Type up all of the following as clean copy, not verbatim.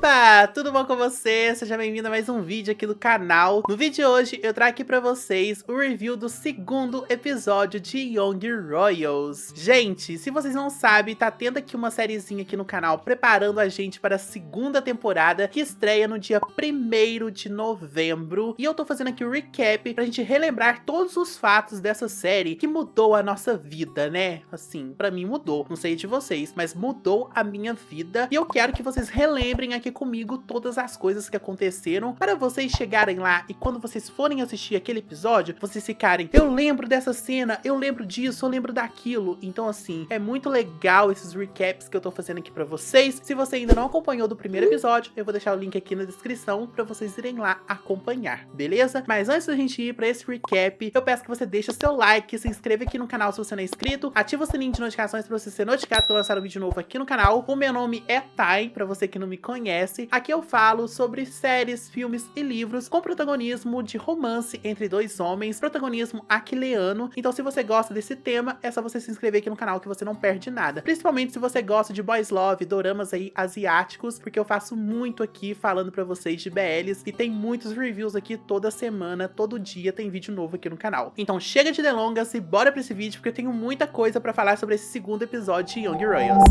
Opa, tudo bom com você? Seja bem-vindo a mais um vídeo aqui do canal. No vídeo de hoje eu trago aqui pra vocês o review do segundo episódio de Young Royals. Gente, se vocês não sabem, tá tendo aqui uma sériezinha aqui no canal preparando a gente para a segunda temporada que estreia no dia 1º de novembro. E eu tô fazendo aqui o recap pra gente relembrar todos os fatos dessa série que mudou a nossa vida, né? Assim, pra mim mudou, não sei de vocês, mas mudou a minha vida. E eu quero que vocês relembrem aqui comigo todas as coisas que aconteceram para vocês chegarem lá e quando vocês forem assistir aquele episódio, vocês ficarem, eu lembro dessa cena, eu lembro disso, eu lembro daquilo. Então assim, é muito legal esses recaps que eu tô fazendo aqui pra vocês. Se você ainda não acompanhou do primeiro episódio, eu vou deixar o link aqui na descrição pra vocês irem lá acompanhar, beleza? Mas antes da gente ir pra esse recap, eu peço que você deixe o seu like, se inscreva aqui no canal se você não é inscrito, ativa o sininho de notificações pra você ser notificado quando eu lançar um vídeo novo aqui no canal. O meu nome é Thay, pra você que não me conhece. Aqui eu falo sobre séries, filmes e livros com protagonismo de romance entre dois homens, protagonismo aquileano. Então se você gosta desse tema, é só você se inscrever aqui no canal que você não perde nada. Principalmente se você gosta de boys love, doramas aí asiáticos, porque eu faço muito aqui falando pra vocês de BLs e tem muitos reviews aqui toda semana, todo dia tem vídeo novo aqui no canal. Então chega de delongas e bora pra esse vídeo, porque eu tenho muita coisa pra falar sobre esse segundo episódio de Young Royals.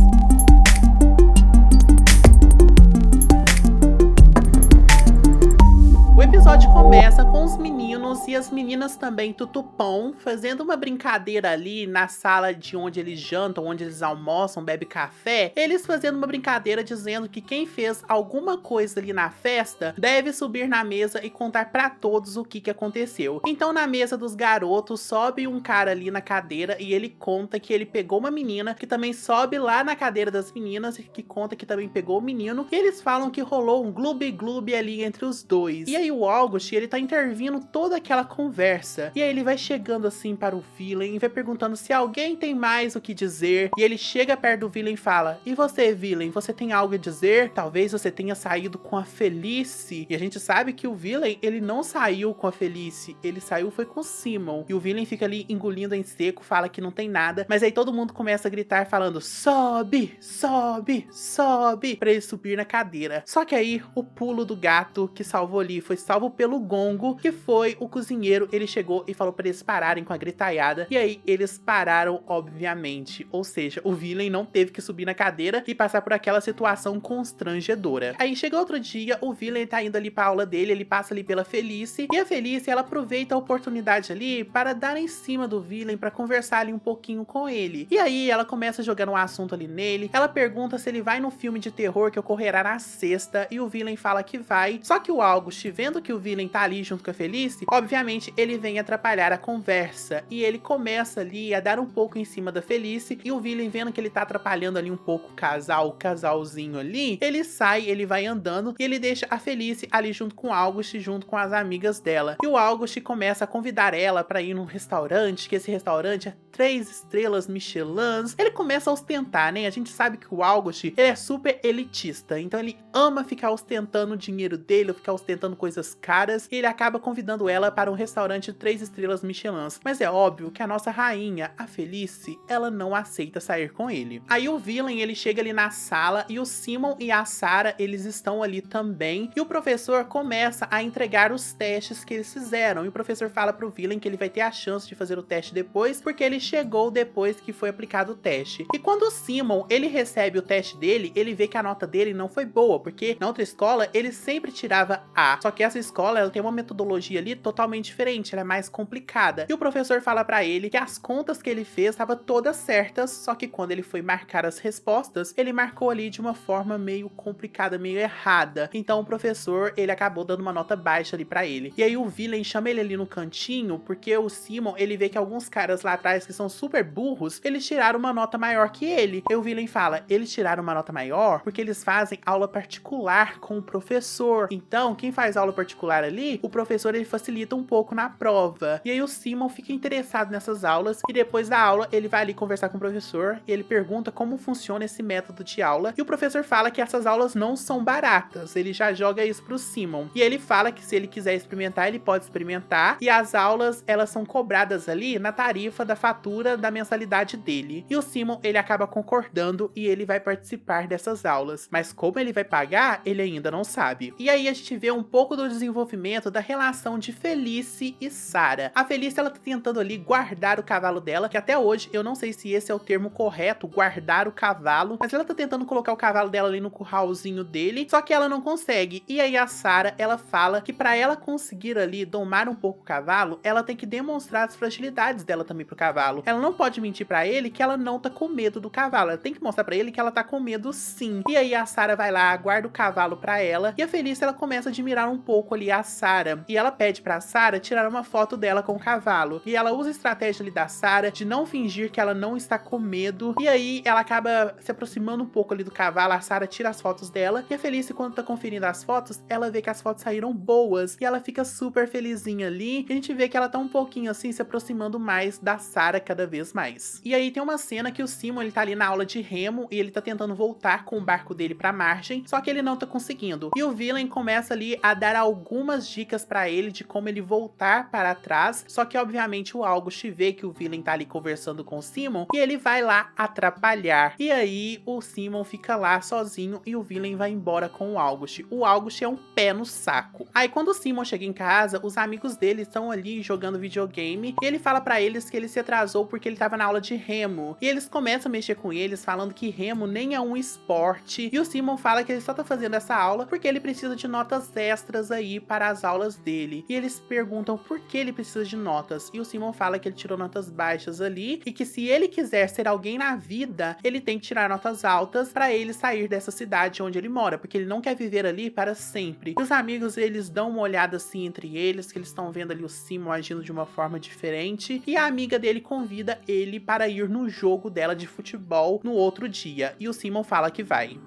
O episódio começa com os meninos e as meninas também tutupom fazendo uma brincadeira ali na sala de onde eles jantam, onde eles almoçam, bebem café. Eles fazendo uma brincadeira dizendo que quem fez alguma coisa ali na festa deve subir na mesa e contar pra todos o que aconteceu. Então na mesa dos garotos sobe um cara ali na cadeira e ele conta que ele pegou uma menina, que também sobe lá na cadeira das meninas e que conta que também pegou o menino. E eles falam que rolou um gloob-gloob ali entre os dois. E aí o August, ele tá intervindo toda aquela conversa. E aí ele vai chegando assim para o Villain e vai perguntando se alguém tem mais o que dizer. E ele chega perto do Villain e fala: e você, Villain, você tem algo a dizer? Talvez você tenha saído com a Felice. E a gente sabe que o Villain, ele não saiu com a Felice, ele saiu foi com o Simon. E o Villain fica ali engolindo em seco, fala que não tem nada. Mas aí todo mundo começa a gritar falando: sobe, sobe, sobe, pra ele subir na cadeira. Só que aí o pulo do gato que salvou ali foi salvo pelo Gongo, que foi o cozinheiro. Ele chegou e falou pra eles pararem com a gritaiada, e aí eles pararam, obviamente. Ou seja, o Villain não teve que subir na cadeira e passar por aquela situação constrangedora. Aí chega outro dia, o Villain tá indo ali pra aula dele, ele passa ali pela Felice, e a Felice, ela aproveita a oportunidade ali para dar em cima do Villain, pra conversar ali um pouquinho com ele. E aí ela começa jogando um assunto ali nele, ela pergunta se ele vai no filme de terror que ocorrerá na sexta, e o Villain fala que vai. Só que o August, vendo que o Villain tá ali junto com a Felice, obviamente ele vem atrapalhar a conversa, e ele começa ali a dar um pouco em cima da Felice, e o Villain, vendo que ele tá atrapalhando ali um pouco o casalzinho ali, ele sai, ele vai andando, e ele deixa a Felice ali junto com o August, junto com as amigas dela. E o August começa a convidar ela pra ir num restaurante, que esse restaurante é 3 estrelas Michelin. Ele começa a ostentar, né? A gente sabe que o August, ele é super elitista, então ele ama ficar ostentando o dinheiro dele, ficar ostentando coisas caras, e ele acaba convidando ela para um restaurante 3 estrelas Michelin. Mas é óbvio que a nossa rainha, a Felice, ela não aceita sair com ele. Aí o Villain, ele chega ali na sala, e o Simon e a Sarah, eles estão ali também, e o professor começa a entregar os testes que eles fizeram, e o professor fala pro Villain que ele vai ter a chance de fazer o teste depois, porque ele chegou depois que foi aplicado o teste. E quando o Simon, ele recebe o teste dele, ele vê que a nota dele não foi boa, porque na outra escola ele sempre tirava A, só que essa escola, ela tem uma metodologia ali totalmente diferente, ela é mais complicada. E o professor fala pra ele que as contas que ele fez estavam todas certas, só que quando ele foi marcar as respostas, ele marcou ali de uma forma meio complicada, meio errada. Então o professor, ele acabou dando uma nota baixa ali pra ele. E aí o Villain chama ele ali no cantinho, porque o Simon, ele vê que alguns caras lá atrás que são super burros, eles tiraram uma nota maior que ele. E o Villain fala: eles tiraram uma nota maior porque eles fazem aula particular com o professor. Então, quem faz aula particular ali, o professor, ele facilita um pouco na prova. E aí o Simon fica interessado nessas aulas, e depois da aula, ele vai ali conversar com o professor, e ele pergunta como funciona esse método de aula, e o professor fala que essas aulas não são baratas, ele já joga isso pro Simon. E ele fala que se ele quiser experimentar, ele pode experimentar, e as aulas, elas são cobradas ali na tarifa da fatura fatura da mensalidade dele. E o Simon, ele acaba concordando e ele vai participar dessas aulas. Mas como ele vai pagar, ele ainda não sabe. E aí a gente vê um pouco do desenvolvimento da relação de Felice e Sarah. A Felice, ela tá tentando ali guardar o cavalo dela, que até hoje eu não sei se esse é o termo correto, guardar o cavalo, mas ela tá tentando colocar o cavalo dela ali no curralzinho dele, só que ela não consegue. E aí a Sarah, ela fala que pra ela conseguir ali domar um pouco o cavalo, ela tem que demonstrar as fragilidades dela também pro cavalo. Ela não pode mentir pra ele que ela não tá com medo do cavalo, ela tem que mostrar pra ele que ela tá com medo sim. E aí a Sarah vai lá, guarda o cavalo pra ela, e a Felice, ela começa a admirar um pouco ali a Sarah, e ela pede pra Sarah tirar uma foto dela com o cavalo, e ela usa a estratégia ali da Sarah de não fingir que ela não está com medo, e aí ela acaba se aproximando um pouco ali do cavalo, a Sarah tira as fotos dela, e a Felice, quando tá conferindo as fotos, ela vê que as fotos saíram boas, e ela fica super felizinha ali, e a gente vê que ela tá um pouquinho assim, se aproximando mais da Sarah cada vez mais. E aí tem uma cena que o Simon, ele tá ali na aula de remo, e ele tá tentando voltar com o barco dele pra margem, só que ele não tá conseguindo. E o Villain começa ali a dar algumas dicas pra ele de como ele voltar para trás, só que obviamente o August vê que o Villain tá ali conversando com o Simon, e ele vai lá atrapalhar. E aí o Simon fica lá sozinho e o Villain vai embora com o August. O August é um pé no saco. Aí quando o Simon chega em casa, os amigos dele estão ali jogando videogame, e ele fala pra eles que ele se atrasou porque ele tava na aula de remo. E eles começam a mexer com eles, falando que remo nem é um esporte, e o Simon fala que ele só tá fazendo essa aula porque ele precisa de notas extras aí para as aulas dele. E eles perguntam por que ele precisa de notas, e o Simon fala que ele tirou notas baixas ali, e que se ele quiser ser alguém na vida, ele tem que tirar notas altas para ele sair dessa cidade onde ele mora, porque ele não quer viver ali para sempre. E os amigos, eles dão uma olhada assim entre eles, que eles estão vendo ali o Simon agindo de uma forma diferente, e a amiga dele convida ele para ir no jogo dela de futebol no outro dia, e o Simon fala que vai.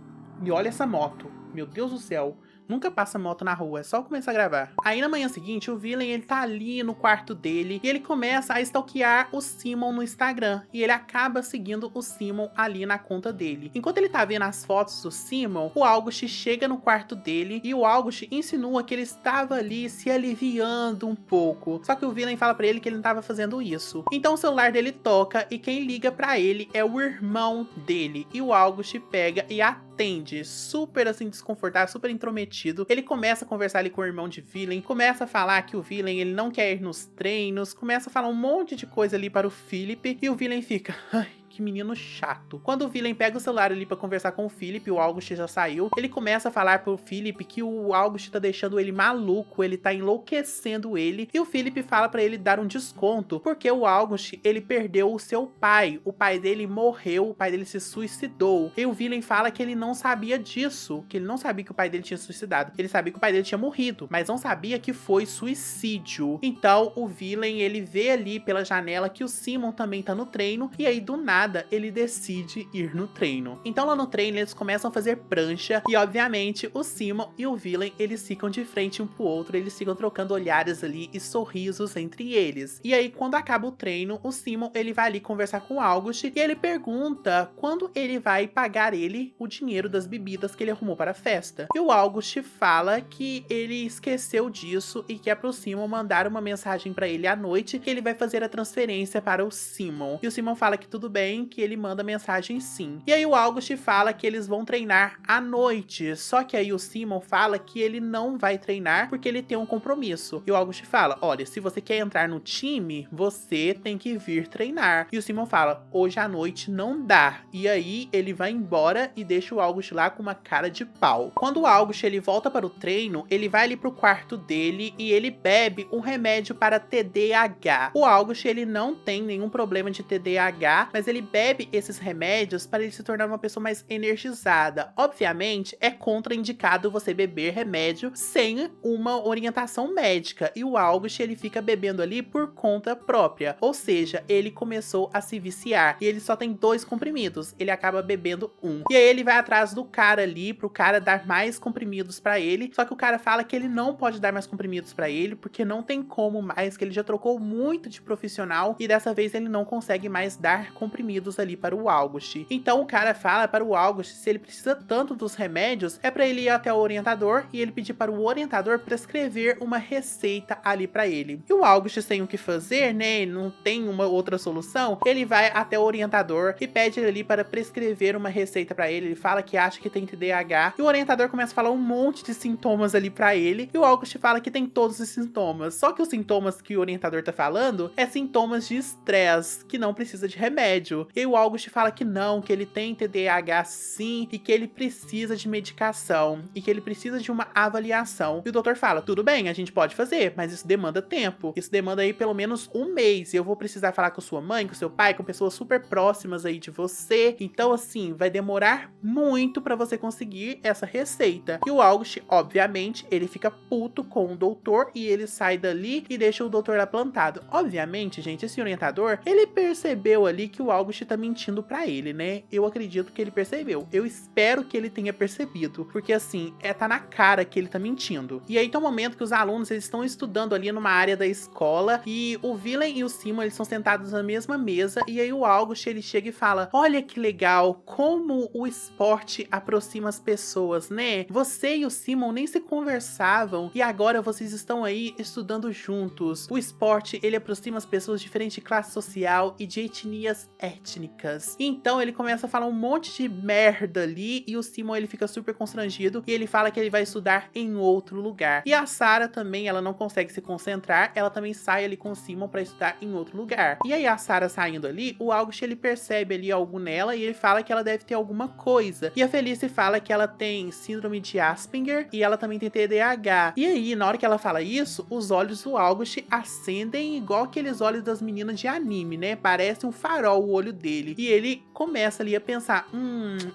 E olha essa moto, meu Deus do céu. Nunca passa moto na rua, é só começar a gravar. Aí na manhã seguinte, o Villain, ele tá ali no quarto dele, e ele começa a stalkear o Simon no Instagram, e ele acaba seguindo o Simon ali na conta dele. Enquanto ele tá vendo as fotos do Simon, o August chega no quarto dele, e o August insinua que ele estava ali se aliviando um pouco. Só que o Villain fala pra ele que ele não tava fazendo isso. Então o celular dele toca, e quem liga pra ele é o irmão dele, e o August pega e atende, super assim desconfortável, super intrometido. Ele começa a conversar ali com o irmão de Villain, começa a falar que o Villain, ele não quer ir nos treinos, começa a falar um monte de coisa ali para o Philip, e o Villain fica, ai, que menino chato. Quando o Villain pega o celular ali pra conversar com o Philip, o August já saiu, ele começa a falar pro Philip que o August tá deixando ele maluco, ele tá enlouquecendo ele, e o Philip fala pra ele dar um desconto, porque o August, ele perdeu o seu pai, o pai dele morreu, o pai dele se suicidou, e o Villain fala que ele não sabia disso, que ele não sabia que o pai dele tinha suicidado, ele sabia que o pai dele tinha morrido, mas não sabia que foi suicídio. Então o Villain, ele vê ali pela janela que o Simon também tá no treino, e aí do nada ele decide ir no treino. Então lá no treino eles começam a fazer prancha, e obviamente o Simon e o Villain, eles ficam de frente um pro outro, eles ficam trocando olhares ali e sorrisos entre eles. E aí quando acaba o treino, o Simon, ele vai ali conversar com o August, e ele pergunta quando ele vai pagar ele o dinheiro das bebidas que ele arrumou para a festa. E o August fala que ele esqueceu disso e que é pro Simon mandar uma mensagem para ele à noite, que ele vai fazer a transferência para o Simon. E o Simon fala que tudo bem, que ele manda mensagem sim. E aí o August fala que eles vão treinar à noite, só que aí o Simon fala que ele não vai treinar porque ele tem um compromisso. E o August fala, olha, se você quer entrar no time, você tem que vir treinar. E o Simon fala, hoje à noite não dá. E aí ele vai embora e deixa o August lá com uma cara de pau. Quando o August, ele volta para o treino, ele vai ali pro quarto dele e ele bebe um remédio para TDAH. O August, ele não tem nenhum problema de TDAH, mas ele bebe esses remédios para ele se tornar uma pessoa mais energizada. Obviamente, é contraindicado você beber remédio sem uma orientação médica, e o August, ele fica bebendo ali por conta própria, ou seja, ele começou a se viciar, e ele só tem 2 comprimidos, ele acaba bebendo um. E aí ele vai atrás do cara ali, pro cara dar mais comprimidos pra ele, só que o cara fala que ele não pode dar mais comprimidos pra ele, porque não tem como mais, que ele já trocou muito de profissional, e dessa vez ele não consegue mais dar comprimidos comprimidos ali para o August. Então o cara fala para o August se ele precisa tanto dos remédios, é para ele ir até o orientador e ele pedir para o orientador prescrever uma receita ali para ele. E o August tem o que fazer, né? Ele não tem uma outra solução. Ele vai até o orientador e pede ele ali para prescrever uma receita para ele. Ele fala que acha que tem TDAH e o orientador começa a falar um monte de sintomas ali para ele e o August fala que tem todos os sintomas. Só que os sintomas que o orientador tá falando é sintomas de estresse, que não precisa de remédio. E o August fala que não, que ele tem TDAH sim e que ele precisa de medicação e que ele precisa de uma avaliação. E o doutor fala, tudo bem, a gente pode fazer, mas isso demanda tempo. Isso demanda aí pelo menos um mês e eu vou precisar falar com sua mãe, com seu pai, com pessoas super próximas aí de você. Então assim, vai demorar muito pra você conseguir essa receita. E o August, obviamente, ele fica puto com o doutor e ele sai dali e deixa o doutor lá plantado. Obviamente, gente, esse orientador, ele percebeu ali que o August tá mentindo pra ele, né? Eu acredito que ele percebeu. Eu espero que ele tenha percebido, porque assim, tá na cara que ele tá mentindo. E aí tem um momento que os alunos, eles estão estudando ali numa área da escola e o Villain e o Simon, eles são sentados na mesma mesa e aí o August, ele chega e fala, olha que legal, como o esporte aproxima as pessoas, né? Você e o Simon nem se conversavam e agora vocês estão aí estudando juntos. O esporte, ele aproxima as pessoas de diferente classe social e de etnias étnicas. Então ele começa a falar um monte de merda ali e o Simon, ele fica super constrangido e ele fala que ele vai estudar em outro lugar. E a Sarah também, ela não consegue se concentrar, ela também sai ali com o Simon pra estudar em outro lugar. E aí a Sarah saindo ali, o August, ele percebe ali algo nela e ele fala que ela deve ter alguma coisa. E a Felice fala que ela tem síndrome de Asperger e ela também tem TDAH. E aí, na hora que ela fala isso, os olhos do August acendem igual aqueles olhos das meninas de anime, né? Parece um farol o olho dele. E ele começa ali a pensar,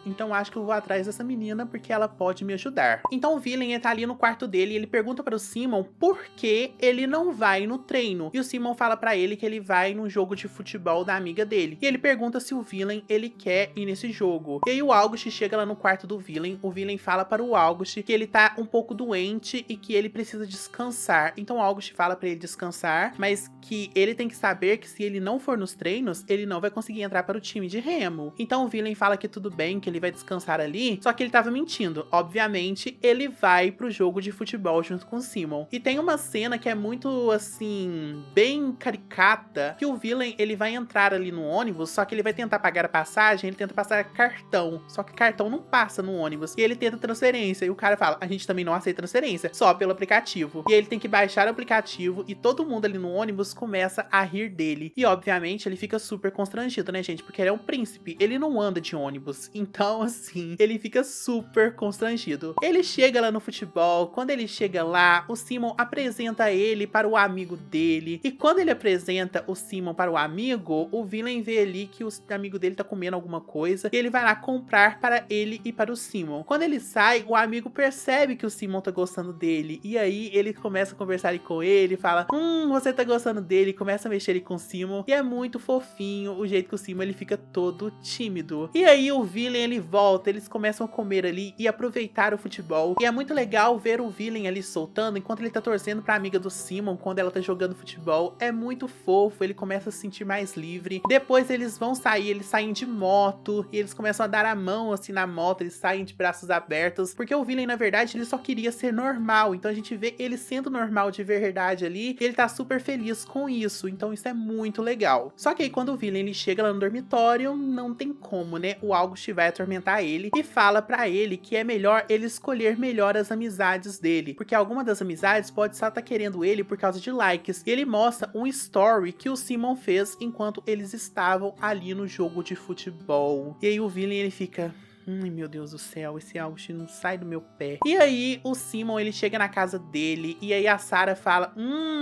então acho que eu vou atrás dessa menina porque ela pode me ajudar. Então o Villain tá ali no quarto dele e ele pergunta para o Simon por que ele não vai no treino. E o Simon fala para ele que ele vai num jogo de futebol da amiga dele. E ele pergunta se o Villain, ele quer ir nesse jogo. E aí o August chega lá no quarto do Villain. O Villain fala para o August que ele tá um pouco doente e que ele precisa descansar. Então o August fala para ele descansar, mas que ele tem que saber que se ele não for nos treinos, ele não vai conseguir entrar para o time de remo. Então o Villain fala que tudo bem, que ele vai descansar ali, só que ele tava mentindo. Obviamente, ele vai pro jogo de futebol junto com o Simon. E tem uma cena que é muito, assim, bem caricata, que o Villain, ele vai entrar ali no ônibus, só que ele vai tentar pagar a passagem, ele tenta passar cartão, só que cartão não passa no ônibus. E ele tenta transferência, e o cara fala, a gente também não aceita transferência, só pelo aplicativo. E ele tem que baixar o aplicativo, e todo mundo ali no ônibus começa a rir dele. E obviamente, ele fica super constrangido, né, gente? Porque ele é um príncipe, ele não anda de ônibus. Então, assim, ele fica super constrangido. Ele chega lá no futebol, quando ele chega lá, o Simon apresenta ele para o amigo dele. E quando ele apresenta o Simon para o amigo, o Villain vê ali que o amigo dele tá comendo alguma coisa. E ele vai lá comprar para ele e para o Simon. Quando ele sai, o amigo percebe que o Simon tá gostando dele. E aí, ele começa a conversar ali com ele, fala, você tá gostando dele, começa a mexer ali com o Simon. E é muito fofinho o jeito que o Simon, ele fica todo tímido. E aí, o Villain, ele volta, eles começam a comer ali e aproveitar o futebol. E é muito legal ver o Villain ali soltando enquanto ele tá torcendo pra amiga do Simon quando ela tá jogando futebol. É muito fofo, ele começa a se sentir mais livre. Depois eles vão sair, eles saem de moto e eles começam a dar a mão assim na moto, eles saem de braços abertos, porque o Villain, na verdade, ele só queria ser normal. Então a gente vê ele sendo normal de verdade ali e ele tá super feliz com isso. Então isso é muito legal. Só que aí quando o Villain, ele chega lá no dormitório, não tem como, né? O August vai atormentar ele e fala pra ele que é melhor ele escolher melhor as amizades dele, porque alguma das amizades pode só estar querendo ele por causa de likes. E ele mostra um story que o Simon fez enquanto eles estavam ali no jogo de futebol. E aí o Villain, ele fica... meu Deus do céu, esse August não sai do meu pé. E aí, o Simon, ele chega na casa dele, e aí a Sarah fala,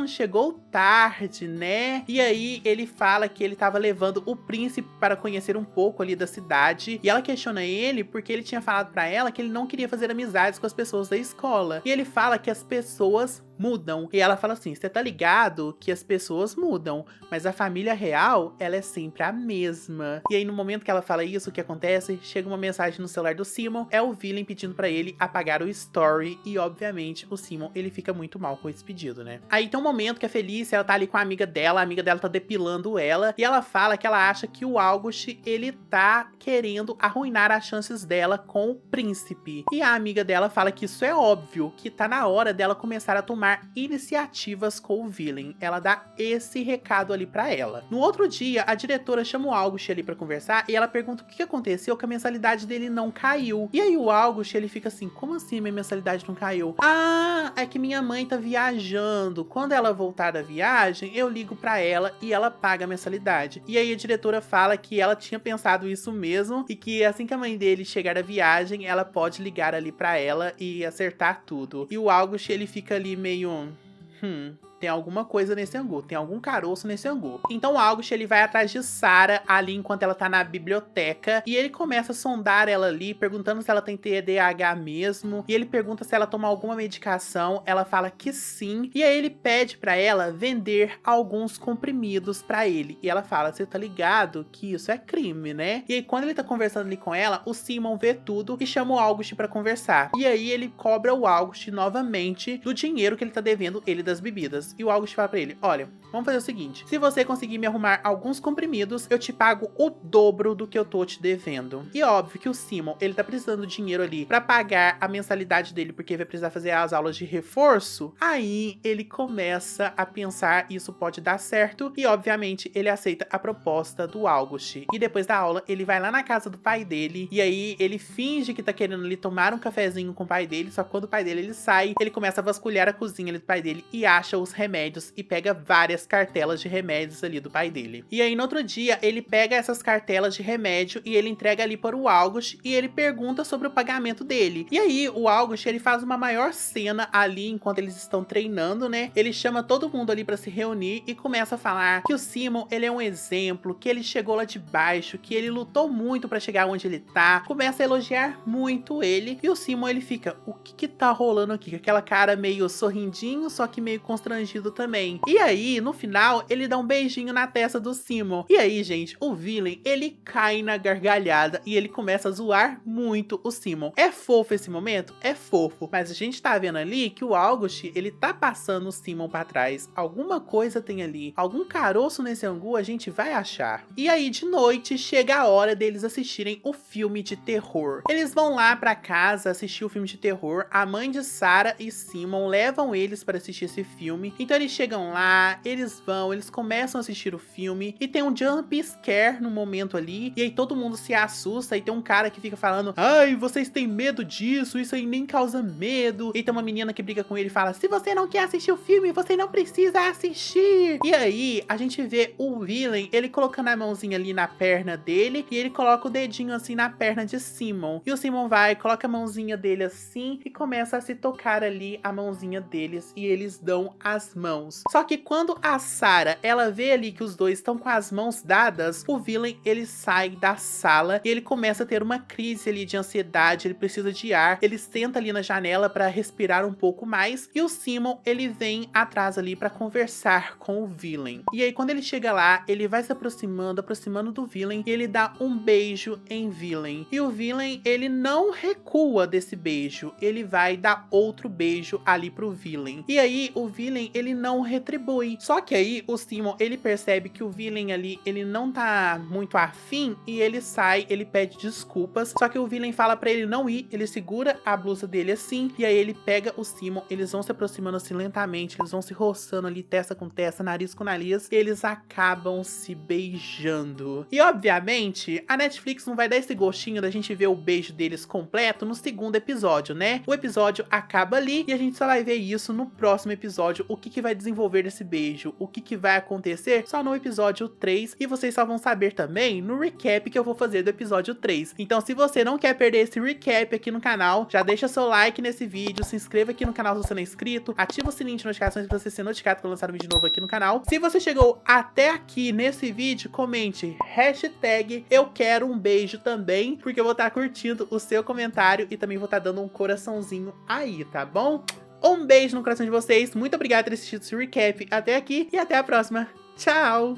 chegou tarde, né? E aí, ele fala que ele tava levando o príncipe para conhecer um pouco ali da cidade, e ela questiona ele porque ele tinha falado pra ela que ele não queria fazer amizades com as pessoas da escola. E ele fala que as pessoas mudam. E ela fala assim, você tá ligado que as pessoas mudam, mas a família real, ela é sempre a mesma. E aí no momento que ela fala isso, o que acontece? Chega uma mensagem no celular do Simon, é o Villain pedindo pra ele apagar o story. E obviamente o Simon, ele fica muito mal com esse pedido, né? Aí tem um momento que a Felicia, ela tá ali com a amiga dela tá depilando ela. E ela fala que ela acha que o August, ele tá querendo arruinar as chances dela com o príncipe. E a amiga dela fala que isso é óbvio, que tá na hora dela começar a tomar iniciativas com o Villain. Ela dá esse recado ali pra ela. No outro dia, a diretora chama o August ali pra conversar e ela pergunta o que aconteceu, que a mensalidade dele não caiu. E aí o August, ele fica assim, como assim minha mensalidade não caiu? Ah, é que minha mãe tá viajando. Quando ela voltar da viagem, eu ligo pra ela e ela paga a mensalidade. E aí a diretora fala que ela tinha pensado isso mesmo e que assim que a mãe dele chegar da viagem, ela pode ligar ali pra ela e acertar tudo. E o August, ele fica ali meio... tem alguma coisa nesse angu, tem algum caroço nesse angu. Então o August, ele vai atrás de Sarah ali enquanto ela tá na biblioteca e ele começa a sondar ela ali, perguntando se ela tem TDAH mesmo, e ele pergunta se ela toma alguma medicação, ela fala que sim, e aí ele pede pra ela vender alguns comprimidos pra ele, e ela fala, você tá ligado que isso é crime, né? E aí quando ele tá conversando ali com ela, o Simon vê tudo e chama o August pra conversar, e aí ele cobra o August novamente do dinheiro que ele tá devendo ele das bebidas. E o August fala pra ele, olha, vamos fazer o seguinte, se você conseguir me arrumar alguns comprimidos, eu te pago o dobro do que eu tô te devendo. E óbvio que o Simon, ele tá precisando de dinheiro ali pra pagar a mensalidade dele, porque vai precisar fazer as aulas de reforço. Aí ele começa a pensar, isso pode dar certo, e obviamente ele aceita a proposta do August. E depois da aula, ele vai lá na casa do pai dele, e aí ele finge que tá querendo ali tomar um cafezinho com o pai dele, só que quando o pai dele ele sai, ele começa a vasculhar a cozinha ali do pai dele e acha os remédios e pega várias cartelas de remédios ali do pai dele. E aí no outro dia ele pega essas cartelas de remédio e ele entrega ali para o August e ele pergunta sobre o pagamento dele. E aí o August, ele faz uma maior cena ali enquanto eles estão treinando, né? Ele chama todo mundo ali para se reunir e começa a falar que o Simon, ele é um exemplo, que ele chegou lá de baixo, que ele lutou muito para chegar onde ele tá. Começa a elogiar muito ele e o Simon, ele fica, o que tá rolando aqui? Com aquela cara meio sorrindinho, só que meio constrangido também. E aí, no final, ele dá um beijinho na testa do Simon. E aí, gente, o Villain, ele cai na gargalhada e ele começa a zoar muito o Simon. É fofo esse momento? É fofo. Mas a gente tá vendo ali que o August, ele tá passando o Simon pra trás. Alguma coisa tem ali. Algum caroço nesse angu a gente vai achar. E aí, de noite, chega a hora deles assistirem o filme de terror. Eles vão lá pra casa assistir o filme de terror. A mãe de Sarah e Simon levam eles para assistir esse filme. Então eles chegam lá, eles começam a assistir o filme e tem um jump scare no momento ali, e aí todo mundo se assusta e tem um cara que fica falando, ai, vocês têm medo disso, isso aí nem causa medo. E tem uma menina que briga com ele e fala, se você não quer assistir o filme, você não precisa assistir. E aí a gente vê o Villain, ele colocando a mãozinha ali na perna dele e ele coloca o dedinho assim na perna de Simon. E o Simon vai, coloca a mãozinha dele assim e começa a se tocar ali a mãozinha deles e eles dão as mãos. Só que quando a Sarah, ela vê ali que os dois estão com as mãos dadas, o Villain, ele sai da sala e ele começa a ter uma crise ali de ansiedade, ele precisa de ar, ele senta ali na janela para respirar um pouco mais e o Simon, ele vem atrás ali para conversar com o Villain. E aí quando ele chega lá, ele vai se aproximando do Villain e ele dá um beijo em Villain. E o Villain, ele não recua desse beijo, ele vai dar outro beijo ali pro Villain. E aí o Villain, ele não retribui. Só que aí o Simon, ele percebe que o Villain ali, ele não tá muito afim e ele sai, ele pede desculpas. Só que o Villain fala pra ele não ir, ele segura a blusa dele assim e aí ele pega o Simon, eles vão se aproximando assim lentamente, eles vão se roçando ali testa com testa, nariz com nariz e eles acabam se beijando. E obviamente, a Netflix não vai dar esse gostinho da gente ver o beijo deles completo no segundo episódio, né? O episódio acaba ali e a gente só vai ver isso no próximo episódio, o que vai desenvolver desse beijo, o que vai acontecer só no episódio 3 e vocês só vão saber também no recap que eu vou fazer do episódio 3. Então se você não quer perder esse recap aqui no canal, já deixa seu like nesse vídeo, se inscreva aqui no canal se você não é inscrito, ativa o sininho de notificações para você ser notificado quando lançar um vídeo novo aqui no canal. Se você chegou até aqui nesse vídeo, comente hashtag eu quero um beijo também, porque eu vou estar curtindo o seu comentário e também vou estar dando um coraçãozinho aí, tá bom? Um beijo no coração de vocês. Muito obrigada por ter assistido esse recap até aqui. E até a próxima. Tchau!